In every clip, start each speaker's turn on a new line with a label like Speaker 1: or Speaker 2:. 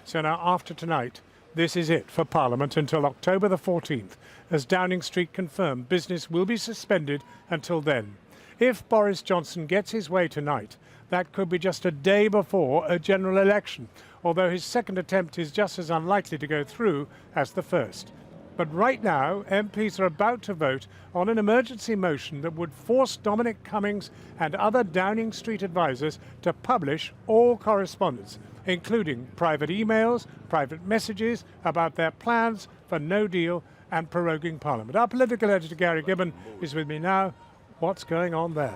Speaker 1: So now, after tonight, this is it for Parliament until October the 14th. As Downing Street confirmed, business will be suspended until then. If Boris Johnson gets his way tonight, that could be just a day before a general election, although his second attempt is just as unlikely to go through as the first. But right now, MPs are about to vote on an emergency motion that would force Dominic Cummings and other Downing Street advisers to publish all correspondence, including private emails, private messages about their plans for no deal and proroguing Parliament. Our political editor, Gary Gibbon, is with me now. What's going on there?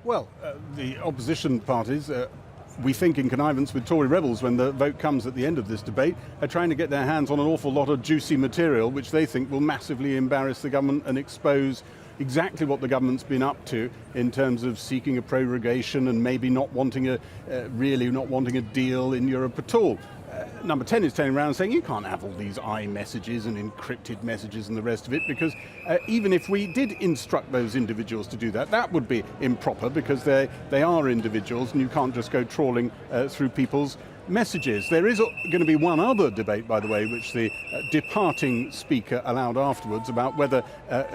Speaker 2: Well, the opposition parties, we think in connivance with Tory rebels when the vote comes at the end of this debate, are trying to get their hands on an awful lot of juicy material which they think will massively embarrass the government and expose exactly what the government's been up to in terms of seeking a prorogation and maybe not wanting a deal in Europe at all. Number 10 is turning around and saying you can't have all these iMessages and encrypted messages and the rest of it, because even if we did instruct those individuals to do that, that would be improper, because they are individuals and you can't just go trawling through people's messages. There is going to be one other debate, by the way, which the departing speaker allowed afterwards, about whether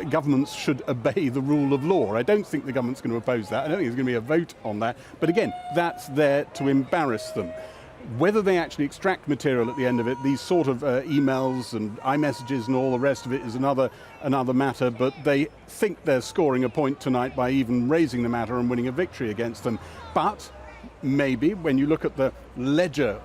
Speaker 2: governments should obey the rule of law. I don't think the government's going to oppose that. I don't think there's going to be a vote on that. But again, that's there to embarrass them. Whether they actually extract material at the end of it, these sort of emails and iMessages and all the rest of it, is another matter, but they think they're scoring a point tonight by even raising the matter and winning a victory against them. But maybe when you look at the ledger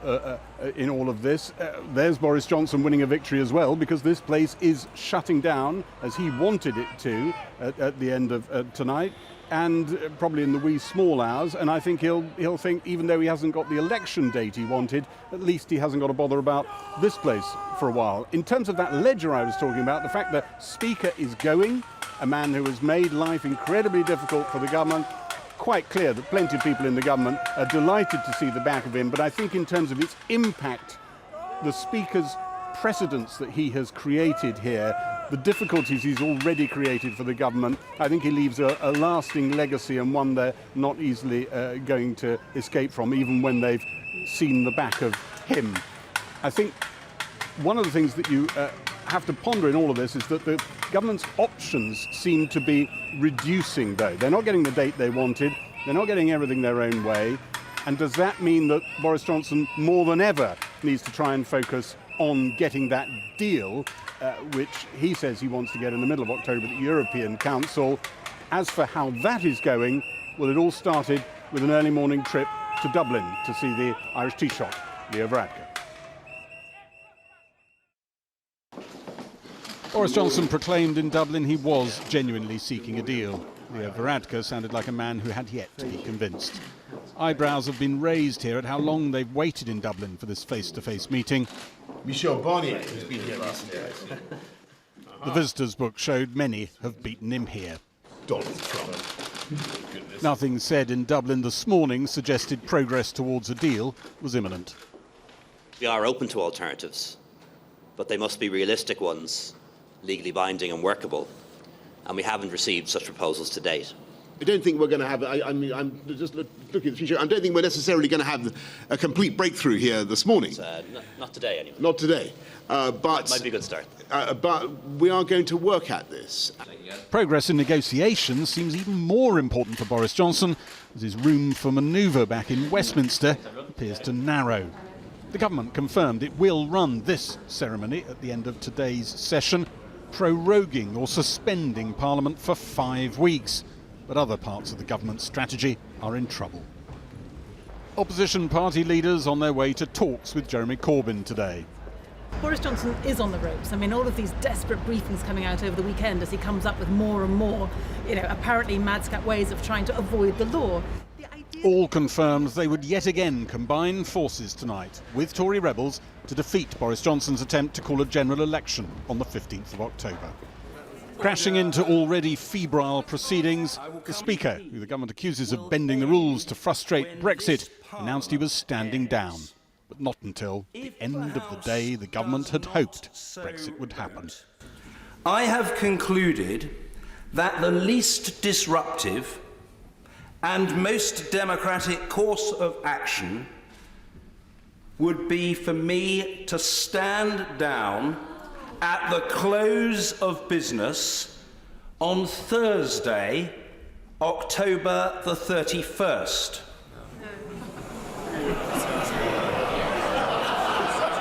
Speaker 2: in all of this, there's Boris Johnson winning a victory as well, because this place is shutting down as he wanted it to at the end of tonight, and probably in the wee small hours. And I think he'll think, even though he hasn't got the election date he wanted, at least he hasn't got to bother about this place for a while. In terms of that ledger I was talking about, the fact that Speaker is going, a man who has made life incredibly difficult for the government, quite clear that plenty of people in the government are delighted to see the back of him. But I think in terms of its impact, the Speaker's precedence that he has created here, the difficulties he's already created for the government, I think he leaves a lasting legacy, and one they're not easily going to escape from, even when they've seen the back of him. I think one of the things that you have to ponder in all of this is that the government's options seem to be reducing, though. They're not getting the date they wanted, they're not getting everything their own way, and does that mean that Boris Johnson more than ever needs to try and focus on getting that deal, which he says he wants to get in the middle of October at the European Council? As for how that is going, well, it all started with an early morning trip to Dublin to see the Irish Taoiseach, Leo Varadkar. Boris Johnson proclaimed in Dublin he was genuinely seeking a deal. Leo Varadkar sounded like a man who had yet to be convinced. Eyebrows have been raised here at how long they've waited in Dublin for this face-to-face meeting.
Speaker 3: Michel Barnier has been here recently.
Speaker 2: The visitors' book showed many have beaten him here.
Speaker 3: Donald Trump.
Speaker 2: Nothing said in Dublin this morning suggested progress towards a deal was imminent.
Speaker 4: We are open to alternatives, but they must be realistic ones, legally binding and workable, and we haven't received such proposals to date.
Speaker 3: I don't think we're going to have, I'm just looking at the future, I don't think we're necessarily going to have a complete breakthrough here this morning.
Speaker 4: Not today, anyway.
Speaker 3: Not today. But
Speaker 4: might be a good start.
Speaker 3: But we are going to work at this.
Speaker 2: Progress in negotiations seems even more important for Boris Johnson, as his room for manoeuvre back in Westminster appears to narrow. The government confirmed it will run this ceremony at the end of today's session, proroguing or suspending Parliament for 5 weeks. But other parts of the government's strategy are in trouble. Opposition party leaders on their way to talks with Jeremy Corbyn today.
Speaker 5: Boris Johnson is on the ropes. I mean, all of these desperate briefings coming out over the weekend as he comes up with more and more, apparently madcap ways of trying to avoid the law.
Speaker 2: All confirmed they would yet again combine forces tonight with Tory rebels to defeat Boris Johnson's attempt to call a general election on the 15th of October. Crashing into already febrile proceedings, the Speaker, who the government accuses of bending the rules to frustrate Brexit, announced he was standing down. But not until the end of the day the government had hoped Brexit would happen.
Speaker 6: I have concluded that the least disruptive and most democratic course of action would be for me to stand down at the close of business on Thursday, October the 31st.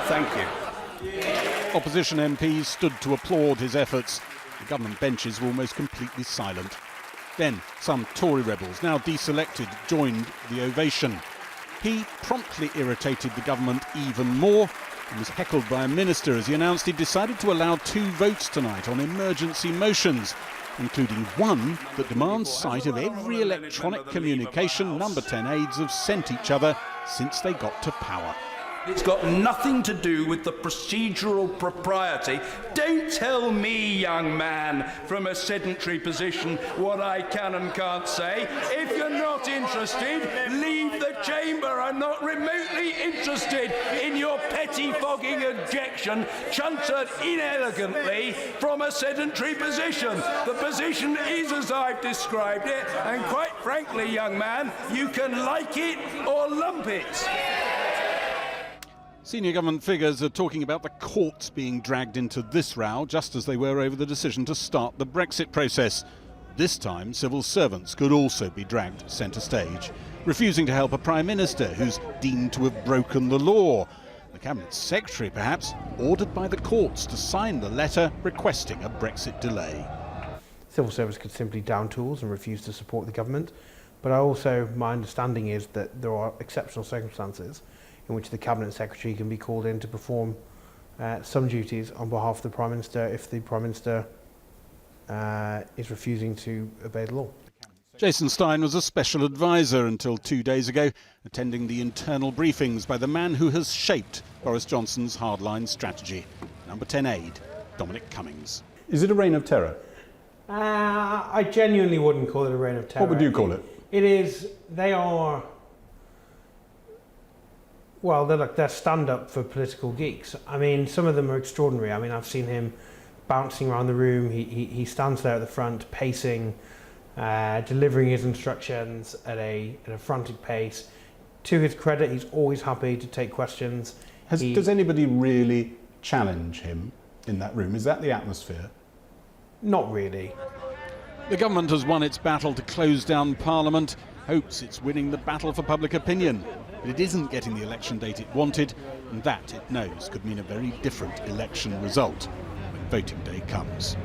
Speaker 6: Thank you.
Speaker 2: Opposition MPs stood to applaud his efforts. The government benches were almost completely silent. Then some Tory rebels, now deselected, joined the ovation. He promptly irritated the government even more and was heckled by a minister as he announced he decided to allow 2 votes tonight on emergency motions, including one that demands sight of every electronic communication Number 10 aides have sent each other since they got to power.
Speaker 6: It's got nothing to do with the procedural propriety. Don't tell me, young man, from a sedentary position what I can and can't say. If you're not interested, leave the chamber. I'm not remotely interested in your pettifogging objection, chuntered inelegantly from a sedentary position. The position is as I've described it, and quite frankly, young man, you can like it or lump it.
Speaker 2: Senior government figures are talking about the courts being dragged into this row, just as they were over the decision to start the Brexit process. This time, civil servants could also be dragged centre stage, refusing to help a Prime Minister who's deemed to have broken the law. The Cabinet Secretary, perhaps, ordered by the courts to sign the letter requesting a Brexit delay.
Speaker 7: Civil service could simply down tools and refuse to support the government, but my understanding is that there are exceptional circumstances in which the Cabinet Secretary can be called in to perform some duties on behalf of the Prime Minister if the Prime Minister is refusing to obey the law.
Speaker 2: Jason Stein was a special advisor until 2 days ago, attending the internal briefings by the man who has shaped Boris Johnson's hardline strategy, Number 10 aide, Dominic Cummings.
Speaker 8: Is it a reign of terror?
Speaker 7: I genuinely wouldn't call it a reign of terror.
Speaker 8: What would you call it?
Speaker 7: They're stand-up for political geeks. I mean, some of them are extraordinary. I mean, I've seen him bouncing around the room. He stands there at the front, pacing, delivering his instructions at a frantic pace. To his credit, he's always happy to take questions.
Speaker 8: Does anybody really challenge him in that room? Is that the atmosphere?
Speaker 7: Not really.
Speaker 2: The government has won its battle to close down Parliament, hopes it's winning the battle for public opinion. But it isn't getting the election date it wanted, and that, it knows, could mean a very different election result when voting day comes.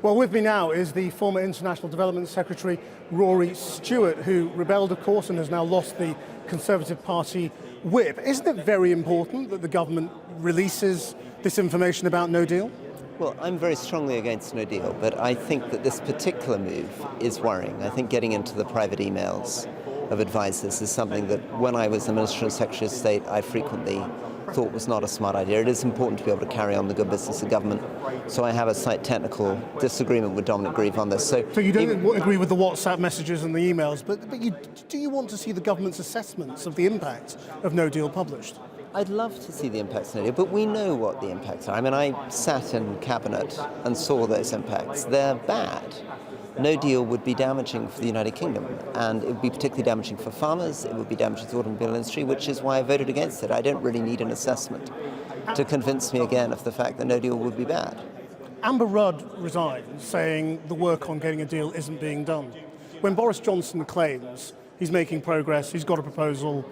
Speaker 9: Well, with me now is the former International Development Secretary, Rory Stewart, who rebelled, of course, and has now lost the Conservative Party whip. Isn't it very important that the government releases this information about no deal?
Speaker 10: Well, I'm very strongly against no deal, but I think that this particular move is worrying. I think getting into the private emails of advisors is something that when I was the Minister and Secretary of State, I frequently thought was not a smart idea. It is important to be able to carry on the good business of government. So I have a slight technical disagreement with Dominic Grieve on this.
Speaker 9: So you don't agree with the WhatsApp messages and the emails, but do you want to see the government's assessments of the impact of no deal published?
Speaker 10: I'd love to see the impacts of no deal, but we know what the impacts are. I mean, I sat in Cabinet and saw those impacts. They're bad. No deal would be damaging for the United Kingdom, and it would be particularly damaging for farmers. It would be damaging to the automobile industry, which is why I voted against it. I don't really need an assessment to convince me again of the fact that no deal would be bad.
Speaker 9: Amber Rudd resigned, saying the work on getting a deal isn't being done. When Boris Johnson claims he's making progress, he's got a proposal,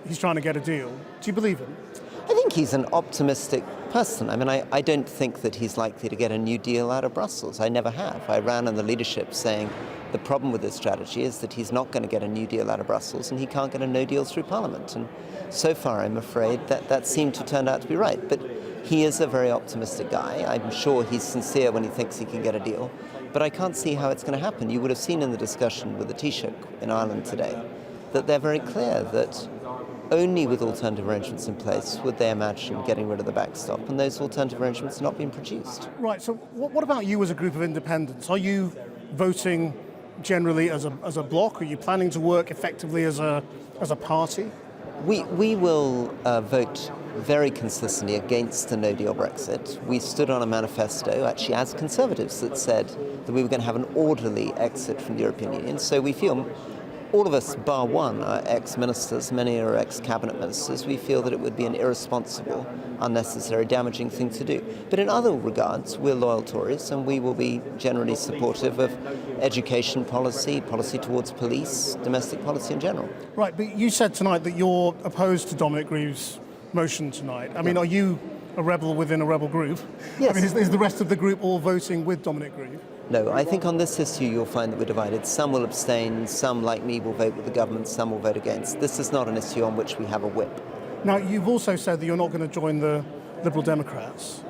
Speaker 9: he's trying to get a deal, do you believe him?
Speaker 10: I think he's an optimistic person. I mean, I don't think that he's likely to get a new deal out of Brussels. I never have. I ran in the leadership saying the problem with this strategy is that he's not going to get a new deal out of Brussels and he can't get a no deal through Parliament. And so far, I'm afraid that seemed to turn out to be right. But he is a very optimistic guy. I'm sure he's sincere when he thinks he can get a deal. But I can't see how it's going to happen. You would have seen in the discussion with the Taoiseach in Ireland today that they're very clear that only with alternative arrangements in place would they imagine getting rid of the backstop, and those alternative arrangements are not being produced.
Speaker 9: Right, so what about you as a group of independents? Are you voting generally as a bloc? Are you planning to work effectively as a party?
Speaker 10: We will vote very consistently against a no-deal Brexit. We stood on a manifesto, actually as Conservatives, that said that we were going to have an orderly exit from the European Union, so we feel all of us, bar one, are ex-ministers, many are ex-cabinet ministers. We feel that it would be an irresponsible, unnecessary, damaging thing to do. But in other regards, we're loyal Tories, and we will be generally supportive of education policy, policy towards police, domestic policy in general.
Speaker 9: Right, but you said tonight that you're opposed to Dominic Grieve's motion tonight. I mean, are you a rebel within a rebel group?
Speaker 10: Yes.
Speaker 9: I mean, is the rest of the group all voting with Dominic Grieve?
Speaker 10: No, I think on this issue you'll find that we're divided. Some will abstain, some, like me, will vote with the government, some will vote against. This is not an issue on which we have a whip.
Speaker 9: Now, you've also said that you're not going to join the Liberal Democrats.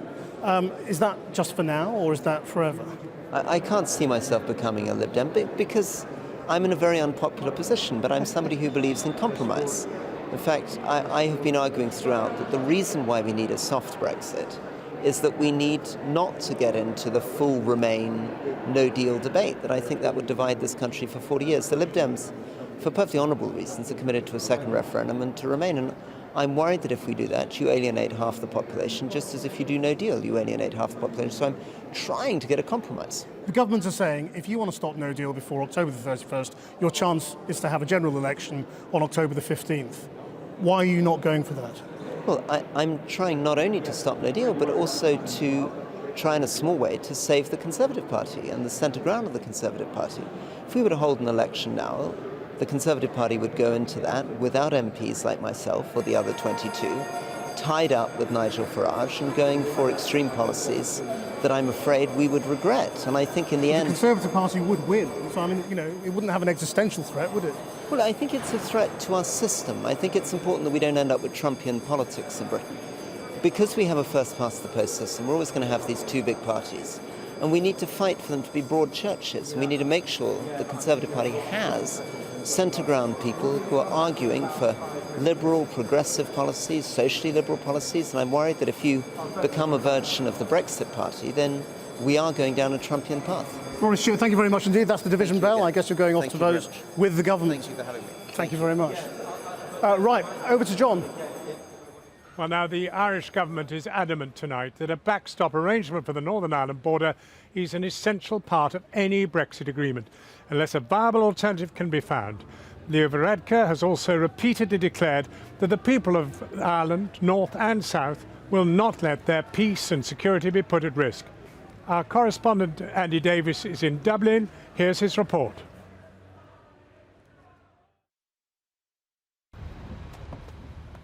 Speaker 9: Is that just for now, or is that forever?
Speaker 10: I can't see myself becoming a Lib Dem because I'm in a very unpopular position, but I'm somebody who believes in compromise. In fact, I have been arguing throughout that the reason why we need a soft Brexit is that we need not to get into the full Remain, no-deal debate, that I think that would divide this country for 40 years. The Lib Dems, for perfectly honourable reasons, are committed to a second referendum and to Remain. And I'm worried that if we do that, you alienate half the population, just as if you do no deal, you alienate half the population. So I'm trying to get a compromise.
Speaker 9: The government are saying if you want to stop no deal before October the 31st, your chance is to have a general election on October the 15th. Why are you not going for that?
Speaker 10: Well, I'm trying not only to stop no deal, but also to try in a small way to save the Conservative Party and the centre ground of the Conservative Party. If we were to hold an election now, the Conservative Party would go into that without MPs like myself or the other 22, tied up with Nigel Farage and going for extreme policies that I'm afraid we would regret. And I think in the end...
Speaker 9: The Conservative Party would win. So, I mean, you know, it wouldn't have an existential threat, would it?
Speaker 10: Well, I think it's a threat to our system. I think it's important that we don't end up with Trumpian politics in Britain. Because we have a first-past-the-post system, we're always going to have these two big parties. And we need to fight for them to be broad churches. And we need to make sure the Conservative Party has centre-ground people who are arguing for liberal, progressive policies, socially liberal policies. And I'm worried that if you become a version of the Brexit Party, then we are going down a Trumpian path.
Speaker 9: Boris Stewart, thank you very much indeed. That's the division bell. I guess you're going off to vote with the government.
Speaker 10: Thank you for having me.
Speaker 9: Thank you very much. Right, over to John.
Speaker 1: Well, now the Irish government is adamant tonight that a backstop arrangement for the Northern Ireland border is an essential part of any Brexit agreement, unless a viable alternative can be found. Leo Varadkar has also repeatedly declared that the people of Ireland, north and south, will not let their peace and security be put at risk. Our correspondent Andy Davis is in Dublin. Here's his report.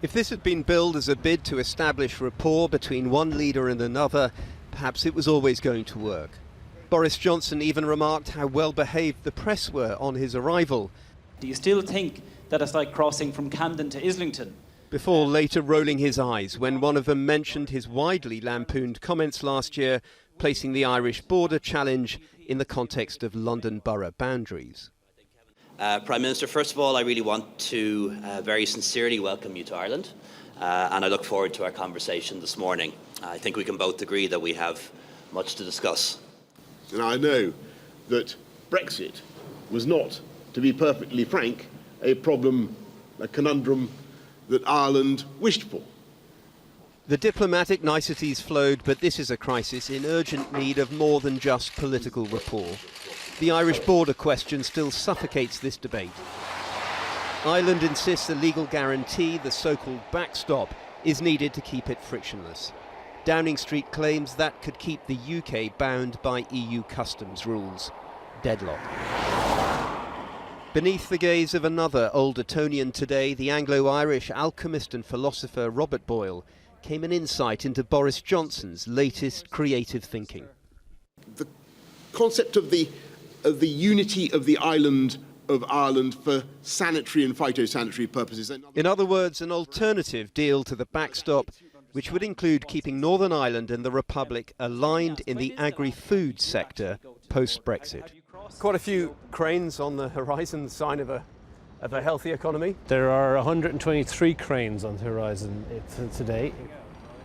Speaker 11: If this had been billed as a bid to establish rapport between one leader and another, perhaps it was always going to work. Boris Johnson even remarked how well behaved the press were on his arrival.
Speaker 12: Do you still think that it's like crossing from Camden to Islington?
Speaker 11: Before later rolling his eyes when one of them mentioned his widely lampooned comments last year, placing the Irish border challenge in the context of London borough boundaries.
Speaker 4: Prime Minister, first of all, I really want to very sincerely welcome you to Ireland, and I look forward to our conversation this morning. I think we can both agree that we have much to discuss.
Speaker 3: And I know that Brexit was not, to be perfectly frank, a problem, a conundrum that Ireland wished for.
Speaker 11: The diplomatic niceties flowed, but this is a crisis in urgent need of more than just political rapport. The Irish border question still suffocates this debate. Ireland insists a legal guarantee, the so-called backstop, is needed to keep it frictionless. Downing Street claims that could keep the UK bound by EU customs rules. Deadlock. Beneath the gaze of another old Etonian today, the Anglo-Irish alchemist and philosopher Robert Boyle, came an insight into Boris Johnson's latest creative thinking.
Speaker 3: The concept of the unity of the island of Ireland for sanitary and phytosanitary purposes.
Speaker 11: In other words, an alternative deal to the backstop, which would include keeping Northern Ireland and the Republic aligned in the agri-food sector post-Brexit. Quite a few cranes on the horizon, sign of a healthy economy.
Speaker 13: There are 123 cranes on the horizon today.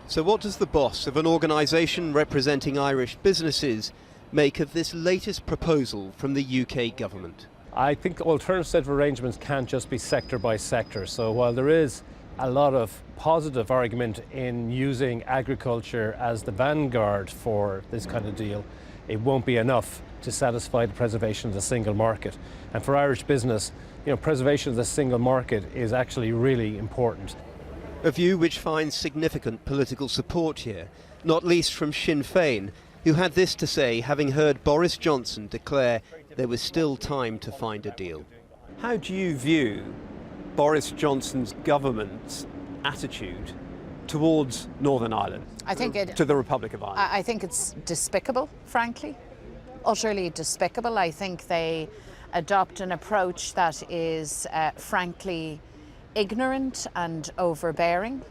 Speaker 11: So what does the boss of an organisation representing Irish businesses make of this latest proposal from the UK government?
Speaker 13: I think alternative set of arrangements can't just be sector by sector. So while there is a lot of positive argument in using agriculture as the vanguard for this kind of deal, it won't be enough to satisfy the preservation of the single market. And for Irish business, preservation of the single market is actually really important.
Speaker 11: A view which finds significant political support here, not least from Sinn Féin, who had this to say, having heard Boris Johnson declare there was still time to find a deal. How do you view Boris Johnson's government's attitude towards Northern Ireland, to the Republic of Ireland?
Speaker 14: I think it's despicable, frankly, utterly despicable. I think they adopt an approach that is frankly ignorant and overbearing.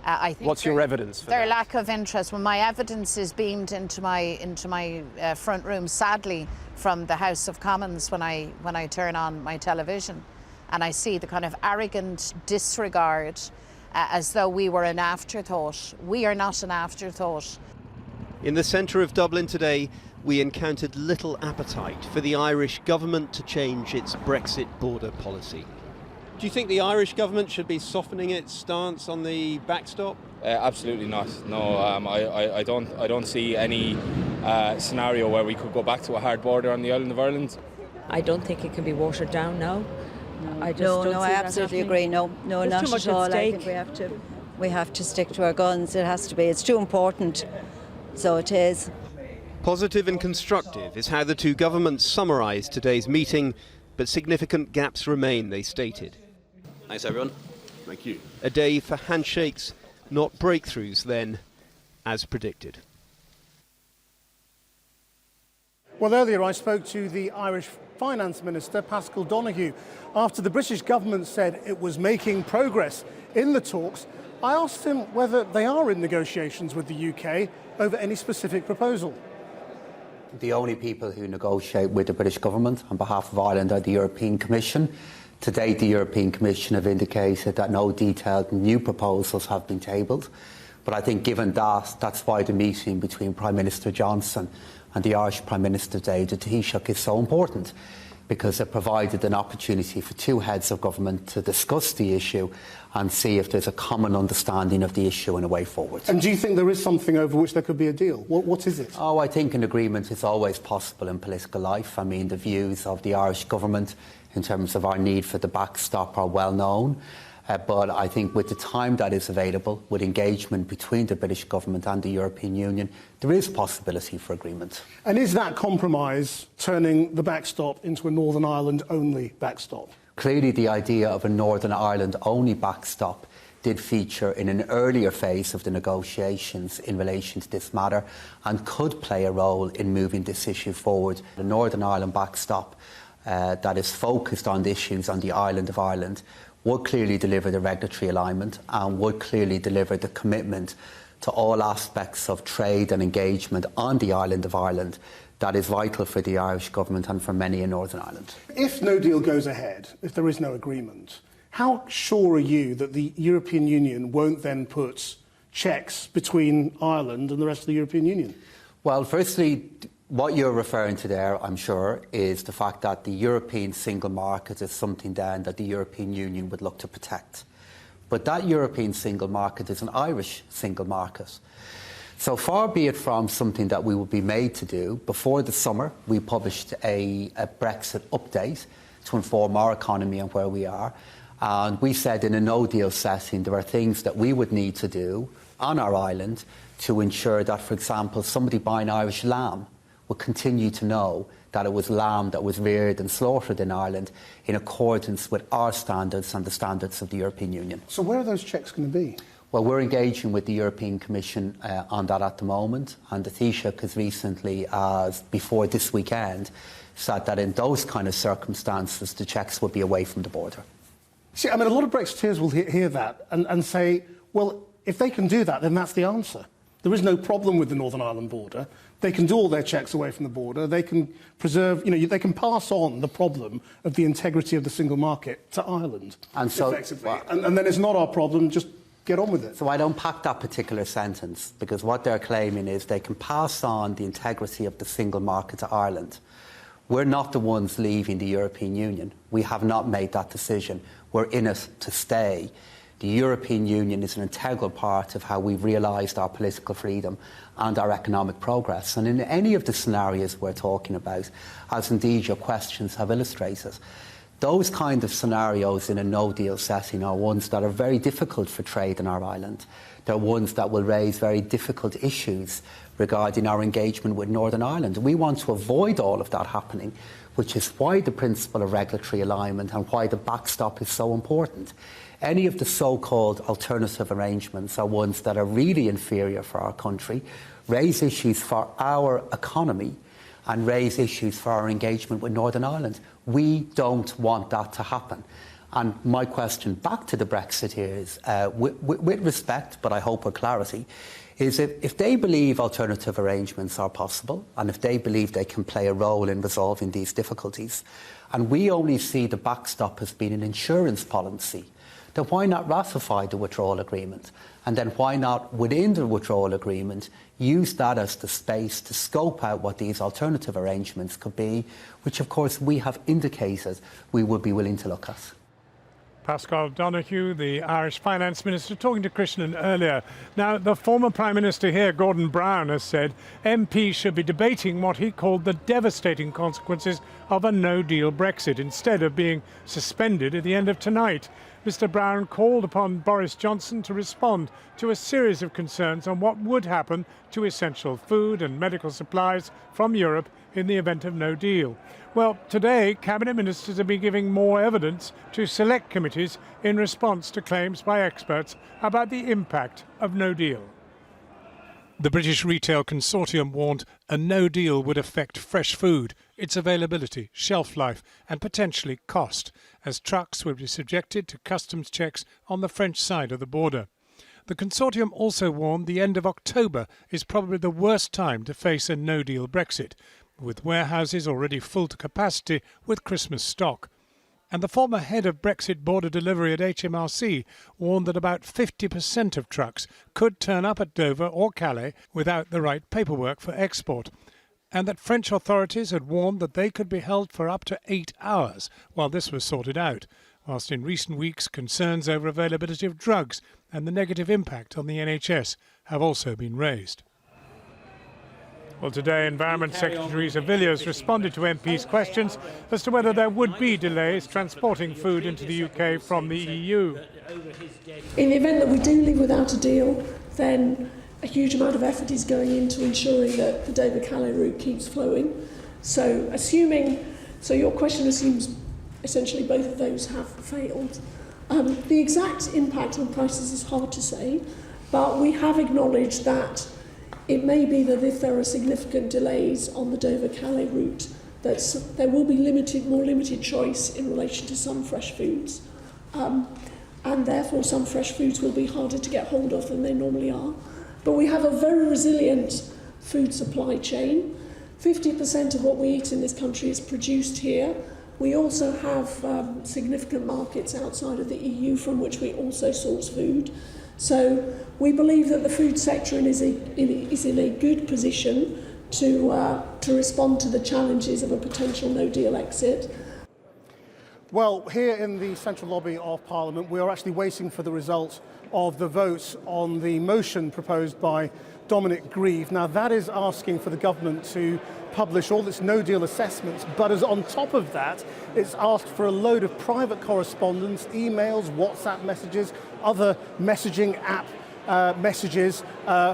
Speaker 14: I think
Speaker 11: what's your evidence for
Speaker 14: their
Speaker 11: that?
Speaker 14: lack of interest. Well, my evidence is beamed into my front room, sadly, from the House of Commons when I turn on my television, and I see the kind of arrogant disregard, as though we were an afterthought. We are not an afterthought.
Speaker 11: In the centre of Dublin today, we encountered little appetite for the Irish government to change its Brexit border policy. Do you think the Irish government should be softening its stance on the backstop?
Speaker 15: Absolutely not. No, I don't see any scenario where we could go back to a hard border on the island of Ireland.
Speaker 16: I don't think it can be watered down now. I
Speaker 17: absolutely agree. No,
Speaker 16: There's
Speaker 17: not
Speaker 16: too much
Speaker 17: at all.
Speaker 16: at
Speaker 17: I
Speaker 16: stake.
Speaker 17: think we have to stick to our guns. It has to be. It's too important. So it is.
Speaker 11: Positive and constructive is how the two governments summarised today's meeting, but significant gaps remain, they stated.
Speaker 4: Thanks, everyone.
Speaker 3: Thank you.
Speaker 11: A day for handshakes, not breakthroughs then, as predicted.
Speaker 9: Well, earlier I spoke to the Irish Finance Minister, Paschal Donoghue. After the British government said it was making progress in the talks, I asked him whether they are in negotiations with the UK over any specific proposal.
Speaker 18: The only people who negotiate with the British government on behalf of Ireland are the European Commission. To date, the European Commission have indicated that no detailed new proposals have been tabled. But I think given that, that's why the meeting between Prime Minister Johnson and the Irish Prime Minister today, the Taoiseach, is so important, because it provided an opportunity for two heads of government to discuss the issue and see if there's a common understanding of the issue and a way forward.
Speaker 9: And do you think there is something over which there could be a deal? What is it?
Speaker 18: Oh, I think an agreement is always possible in political life. I mean, the views of the Irish government in terms of our need for the backstop are well known. But I think with the time that is available, with engagement between the British government and the European Union, there is possibility for agreement.
Speaker 9: And is that compromise turning the backstop into a Northern Ireland-only backstop?
Speaker 18: Clearly, the idea of a Northern Ireland-only backstop did feature in an earlier phase of the negotiations in relation to this matter and could play a role in moving this issue forward. The Northern Ireland backstop that is focused on the issues on the island of Ireland would clearly deliver the regulatory alignment and would clearly deliver the commitment to all aspects of trade and engagement on the island of Ireland that is vital for the Irish government and for many in Northern Ireland.
Speaker 9: If no deal goes ahead, if there is no agreement, how sure are you that the European Union won't then put checks between Ireland and the rest of the European Union?
Speaker 18: Well, firstly, what you're referring to there, I'm sure, is the fact that the European single market is something then that the European Union would look to protect. But that European single market is an Irish single market. So far be it from something that we would be made to do. Before the summer, we published a Brexit update to inform our economy and where we are. And we said in a no-deal setting there are things that we would need to do on our island to ensure that, for example, somebody buying Irish lamb would continue to know that it was lamb that was reared and slaughtered in Ireland in accordance with our standards and the standards of the European Union.
Speaker 9: So where are those checks going to be?
Speaker 18: Well, we're engaging with the European Commission on that at the moment, and the Taoiseach has recently, before this weekend, said that in those kind of circumstances the checks will be away from the border.
Speaker 9: See, I mean, a lot of Brexiteers will hear that and say, well, if they can do that, then that's the answer. There is no problem with the Northern Ireland border. They can do all their checks away from the border. They can preserve, they can pass on the problem of the integrity of the single market to Ireland,
Speaker 18: and so,
Speaker 9: effectively. And then it's not our problem, just get on with it.
Speaker 18: So I'd unpack that particular sentence, because what they're claiming is they can pass on the integrity of the single market to Ireland. We're not the ones leaving the European Union. We have not made that decision. We're in it to stay. The European Union is an integral part of how we've realised our political freedom and our economic progress. And in any of the scenarios we're talking about, as indeed your questions have illustrated, those kind of scenarios in a no-deal setting are ones that are very difficult for trade in our island. They're ones that will raise very difficult issues regarding our engagement with Northern Ireland. We want to avoid all of that happening, which is why the principle of regulatory alignment and why the backstop is so important. Any of the so-called alternative arrangements are ones that are really inferior for our country, raise issues for our economy and raise issues for our engagement with Northern Ireland. We don't want that to happen. And my question back to the Brexiteers, with respect, but I hope with clarity, is if they believe alternative arrangements are possible and if they believe they can play a role in resolving these difficulties, and we only see the backstop as being an insurance policy, then why not ratify the withdrawal agreement? And then why not, within the withdrawal agreement, use that as the space to scope out what these alternative arrangements could be, which of course we have indicated we would be willing to look at.
Speaker 1: Pascal Donoghue, the Irish Finance Minister, talking to Krishnan earlier. Now, the former Prime Minister here, Gordon Brown, has said MPs should be debating what he called the devastating consequences of a no-deal Brexit instead of being suspended at the end of tonight. Mr Brown called upon Boris Johnson to respond to a series of concerns on what would happen to essential food and medical supplies from Europe in the event of no deal. Well, today, Cabinet Ministers have been giving more evidence to select committees in response to claims by experts about the impact of no deal. The British Retail Consortium warned a no deal would affect fresh food, its availability, shelf life and potentially cost, as trucks would be subjected to customs checks on the French side of the border. The consortium also warned the end of October is probably the worst time to face a no-deal Brexit, with warehouses already full to capacity with Christmas stock. And the former head of Brexit border delivery at HMRC warned that about 50% of trucks could turn up at Dover or Calais without the right paperwork for export, and that French authorities had warned that they could be held for up to 8 hours while this was sorted out, whilst in recent weeks concerns over availability of drugs and the negative impact on the NHS have also been raised. Well, today, Environment Secretary Villiers responded to MPs' questions as to whether there would be delays transporting food into the UK from the EU.
Speaker 19: In the event that we do leave without a deal, then a huge amount of effort is going into ensuring that the Dover-Calais route keeps flowing. So your question assumes essentially both of those have failed. The exact impact on prices is hard to say, but we have acknowledged that it may be that if there are significant delays on the Dover-Calais route, that there will be more limited choice in relation to some fresh foods. And therefore some fresh foods will be harder to get hold of than they normally are. But we have a very resilient food supply chain. 50% of what we eat in this country is produced here. We also have significant markets outside of the EU from which we also source food. So we believe that the food sector is in a good position to respond to the challenges of a potential no-deal exit.
Speaker 9: Well, here in the central lobby of Parliament, we are actually waiting for the result of the vote on the motion proposed by Dominic Grieve. Now, that is asking for the government to publish all its no-deal assessments, but as on top of that, it's asked for a load of private correspondence, emails, WhatsApp messages, other messaging app messages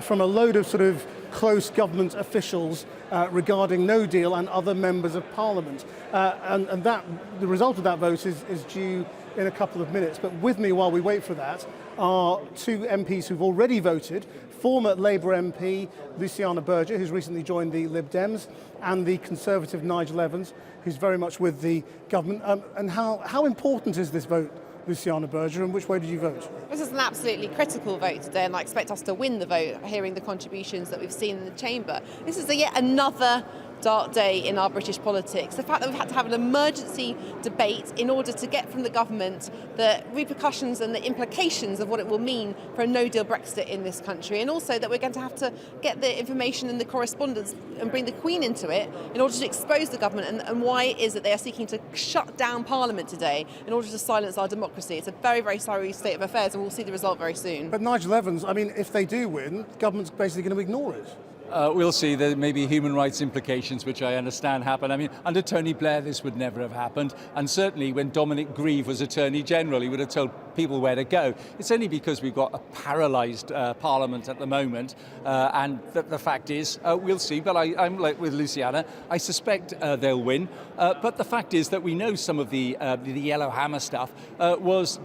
Speaker 9: from a load of sort of close government officials regarding no deal and other members of Parliament. And that, the result of that vote is due in a couple of minutes. But with me while we wait for that are two MPs who've already voted, former Labour MP Luciana Berger, who's recently joined the Lib Dems, and the Conservative Nigel Evans, who's very much with the government. And how important is this vote, Luciana Berger, and which way did you vote?
Speaker 20: This is an absolutely critical vote today, and I expect us to win the vote, hearing the contributions that we've seen in the chamber. This is yet another dark day in our British politics. The fact that we've had to have an emergency debate in order to get from the government the repercussions and the implications of what it will mean for a no-deal Brexit in this country, and also that we're going to have to get the information and the correspondence and bring the Queen into it in order to expose the government and why it is that they are seeking to shut down Parliament today in order to silence our democracy. It's a very, very sorry state of affairs, and we'll see the result very soon.
Speaker 9: But Nigel Evans, I mean, if they do win, the government's basically going to ignore it.
Speaker 21: We'll see. There may be human rights implications, which I understand happen. I mean, under Tony Blair, this would never have happened. And certainly when Dominic Grieve was Attorney General, he would have told people where to go. It's only because we've got a paralysed Parliament at the moment. And the fact is, we'll see. But I'm like with Luciana. I suspect they'll win. But the fact is that we know some of the Yellowhammer stuff was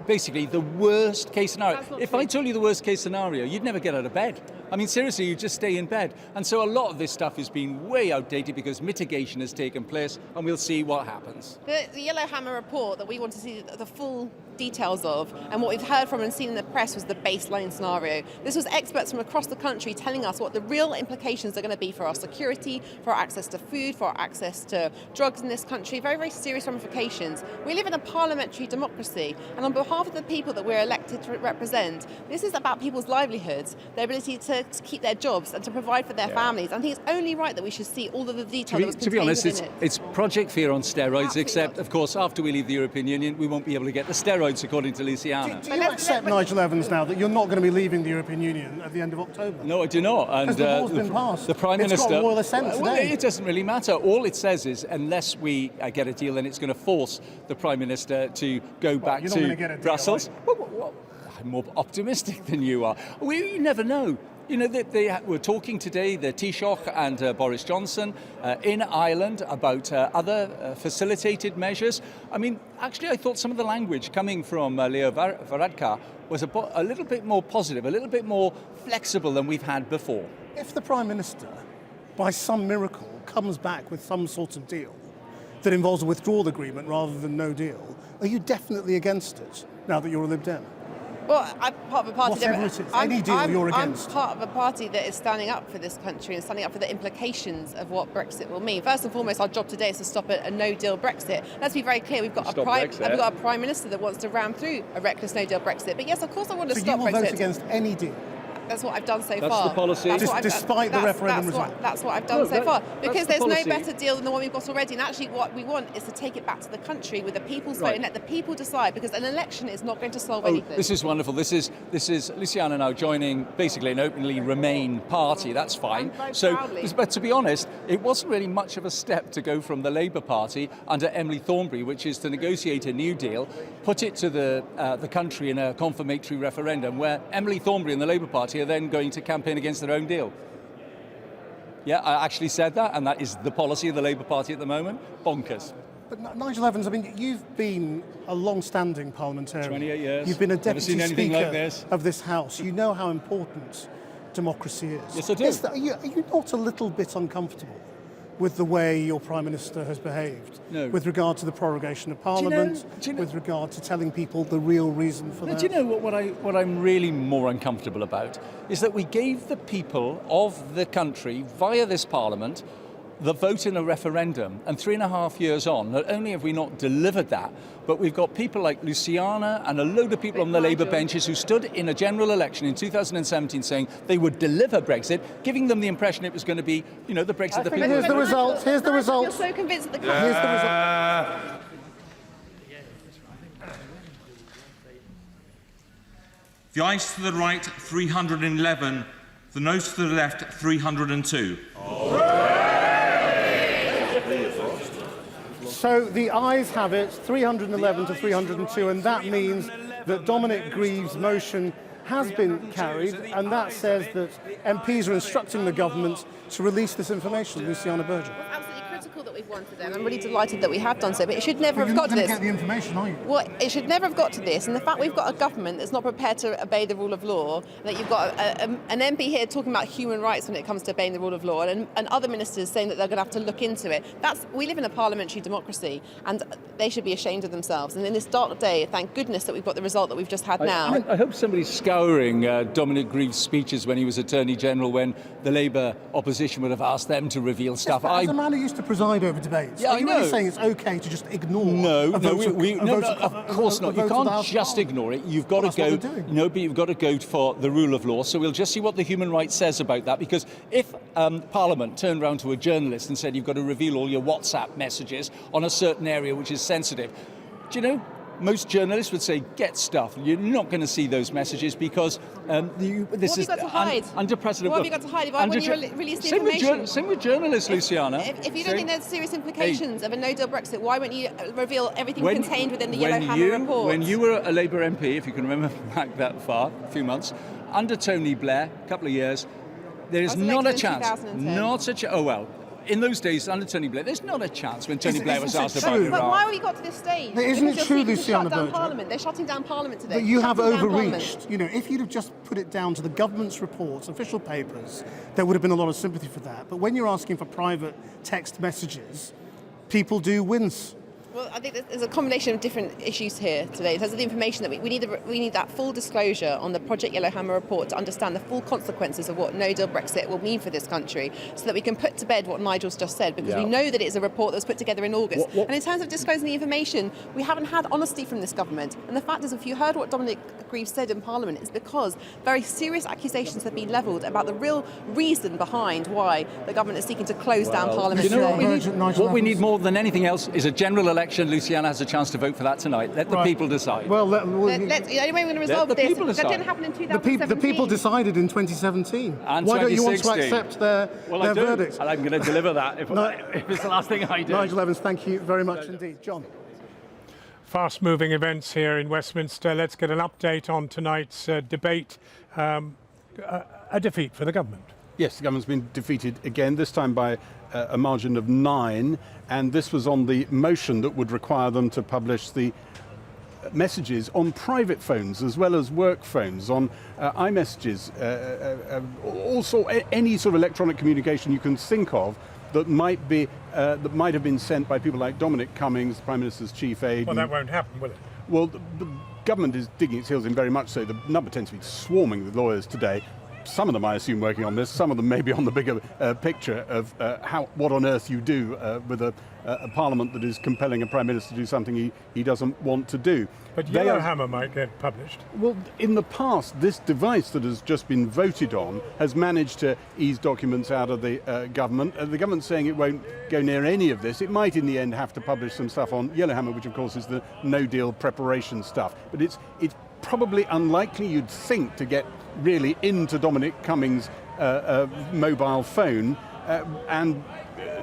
Speaker 21: basically the worst case scenario. If I told you the worst case scenario, you'd never get out of bed. I mean, seriously, you just stay in bed. And so a lot of this stuff has been way outdated because mitigation has taken place, and we'll see what happens.
Speaker 20: The Yellowhammer report that we want to see the full details of, and what we've heard from and seen in the press, was the baseline scenario. This was experts from across the country telling us what the real implications are going to be for our security, for our access to food, for our access to drugs in this country. Very, very serious ramifications. We live in a parliamentary democracy, and on behalf of the people that we're elected to represent, this is about people's livelihoods, their ability to keep their jobs and to provide for their families. I think it's only right that we should see all of the detail that was contained within it.
Speaker 21: To be honest, it's Project Fear on steroids, except, of course, after we leave the European Union, we won't be able to get the steroids, according to Luciana.
Speaker 9: Do you accept, Nigel Evans, now that you're not going to be leaving the European Union at the end of October?
Speaker 21: No, I do not. And
Speaker 9: the law's been passed.
Speaker 21: The Prime Minister...
Speaker 9: It's got royal assent today.
Speaker 21: Well, it doesn't really matter. All it says is, unless we get a deal, then it's going to force the Prime Minister to go back to Brussels. Well, I'm more optimistic than you are. We never know. You know, they were talking today, the Taoiseach and Boris Johnson in Ireland about other facilitated measures. I mean, actually, I thought some of the language coming from Leo Varadkar was a little bit more positive, a little bit more flexible than we've had before.
Speaker 9: If the Prime Minister, by some miracle, comes back with some sort of deal that involves a withdrawal agreement rather than no deal, are you definitely against it now that you're a Lib Dem?
Speaker 20: Well, I'm part of a party.
Speaker 9: Whatever it is, any deal you're against.
Speaker 20: I'm part of a party that is standing up for this country and standing up for the implications of what Brexit will mean. First and foremost, our job today is to stop a no-deal Brexit. Let's be very clear: we've got a Prime Minister that wants to ram through a reckless no-deal Brexit. But yes, of course, I want to stop Brexit.
Speaker 9: So you will vote against any deal?
Speaker 20: That's what I've done so far.
Speaker 21: That's the policy.
Speaker 9: Despite the referendum result.
Speaker 20: That's what I've done so far. Because there's no better deal than the one we've got already. And actually what we want is to take it back to the country with the people's vote and let the people decide, because an election is not going to solve anything.
Speaker 21: This is wonderful. This is Luciana now joining basically an openly Remain party. That's fine. But to be honest, it wasn't really much of a step to go from the Labour Party under Emily Thornberry, which is to negotiate a new deal, put it to the country in a confirmatory referendum, where Emily Thornberry and the Labour Party are then going to campaign against their own deal. Yeah, I actually said that, and that is the policy of the Labour Party at the moment. Bonkers.
Speaker 9: But Nigel Evans, I mean, you've been a long-standing parliamentarian.
Speaker 21: 28 years.
Speaker 9: You've been a deputy speaker
Speaker 21: like this.
Speaker 9: of this House. You know how important democracy is.
Speaker 21: Yes, I do.
Speaker 9: Are you not a little bit uncomfortable with the way your Prime Minister has behaved with regard to the prorogation of Parliament, with regard to telling people the real reason for that?
Speaker 21: Do you know what I'm really more uncomfortable about is that we gave the people of the country, via this Parliament, the vote in a referendum, and 3.5 years on, not only have we not delivered that, but we've got people like Luciana and a load of people on the Labour benches who stood in a general election in 2017 saying they would deliver Brexit, giving them the impression it was going to be, the Brexit the people...
Speaker 9: Here's the results. Here's the results.
Speaker 20: You're so convinced that the
Speaker 9: Here's the results.
Speaker 22: The ayes to the right, 311. The noes to the left, 302.
Speaker 9: So the ayes have it, 311 to 302, and that means that Dominic Grieve's motion has been carried, and that says that MPs are instructing the government to release this information. Luciana Berger.
Speaker 20: Absolutely critical that we've positive one today, and I'm really delighted that we have done so, but it should never have got to this.
Speaker 9: You're not going to get the information, are you?
Speaker 20: Well, it should never have got to this, and the fact we've got a government that's not prepared to obey the rule of law, that you've got an MP here talking about human rights when it comes to obeying the rule of law, and other ministers saying that they're going to have to look into it. We live in a parliamentary democracy, and they should be ashamed of themselves. And in this dark day, thank goodness that we've got the result that we've just had now.
Speaker 21: I hope somebody's scouring Dominic Grieve's speeches when he was Attorney General, when the Labour opposition would have asked them to reveal stuff.
Speaker 9: As a man who used to preside over debates, are you really saying it's okay to just ignore?
Speaker 21: Of course not. You can't just ignore it. You've got to go. No, but you've got to go for the rule of law. So we'll just see what the human rights says about that. Because if Parliament turned round to a journalist and said you've got to reveal all your WhatsApp messages on a certain area which is sensitive, do you know? Most journalists would say, get stuff. You're not going to see those messages because this
Speaker 20: what have you got to hide?
Speaker 21: Under precedent.
Speaker 20: What have you got to hide? Why wouldn't you release the information?
Speaker 21: Same with journalists, Luciana.
Speaker 20: If you don't think there's serious implications of a no-deal Brexit, why won't you reveal everything contained within the Yellow Hammer report?
Speaker 21: When you were a Labour MP, if you can remember back that far, a few months, under Tony Blair, a couple of years, there is not a chance. Oh well. In those days, under Tony Blair, there's not a chance when Tony Blair was asked about Iraq.
Speaker 20: But why have we got to this stage?
Speaker 9: Isn't it true, Luciana Berger?
Speaker 20: Parliament. They're shutting down Parliament today.
Speaker 9: But you have overreached. You know, if you'd have just put it down to the government's reports, official papers, there would have been a lot of sympathy for that. But when you're asking for private text messages, people do wince.
Speaker 20: Well, I think there's a combination of different issues here today. In terms of the information that we need that full disclosure on the Project Yellowhammer report to understand the full consequences of what no-deal Brexit will mean for this country, so that we can put to bed what Nigel's just said, because we know that it's a report that was put together in August. And in terms of disclosing the information, we haven't had honesty from this government. And the fact is, if you heard what Dominic Grieve said in Parliament, it's because very serious accusations have been levelled about the real reason behind why the government is seeking to close down Parliament
Speaker 21: you know
Speaker 20: today.
Speaker 21: What we need more than anything else is a general election. Luciana has a chance to vote for that tonight. Let the people decide.
Speaker 9: Well,
Speaker 20: the only way we're going to resolve this, that didn't happen in 2017.
Speaker 9: The people decided in 2017.
Speaker 21: And
Speaker 9: why don't you want to accept their verdict?
Speaker 21: And I'm going to deliver that if it's the last thing I do.
Speaker 9: Nigel Evans, thank you very much indeed. John.
Speaker 1: Fast-moving events here in Westminster. Let's get an update on tonight's debate. A defeat for the government.
Speaker 2: Yes, the government's been defeated again, this time by a margin of 9, and this was on the motion that would require them to publish the messages on private phones as well as work phones, on iMessages, any sort of electronic communication you can think of that might have been sent by people like Dominic Cummings, the Prime Minister's chief aide.
Speaker 1: Well, that won't happen, will it?
Speaker 2: Well, the government is digging its heels in very much so. The number tends to be swarming with lawyers today. Some of them, I assume, working on this. Some of them maybe on the bigger picture of what on earth you do with a parliament that is compelling a prime minister to do something he doesn't want to do.
Speaker 1: But Yellowhammer might get published.
Speaker 2: Well, in the past, this device that has just been voted on has managed to ease documents out of the government. The government's saying it won't go near any of this. It might, in the end, have to publish some stuff on Yellowhammer, which, of course, is the no-deal preparation stuff. But it's probably unlikely, you'd think, to get really into Dominic Cummings' mobile phone. And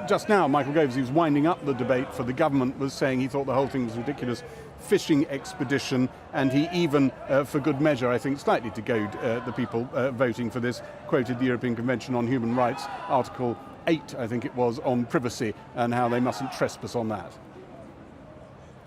Speaker 2: just now, Michael Gove, as he was winding up the debate for the government, was saying he thought the whole thing was a ridiculous fishing expedition, and he even, for good measure, I think, slightly to goad the people voting for this, quoted the European Convention on Human Rights, Article 8, I think it was, on privacy, and how they mustn't trespass on that.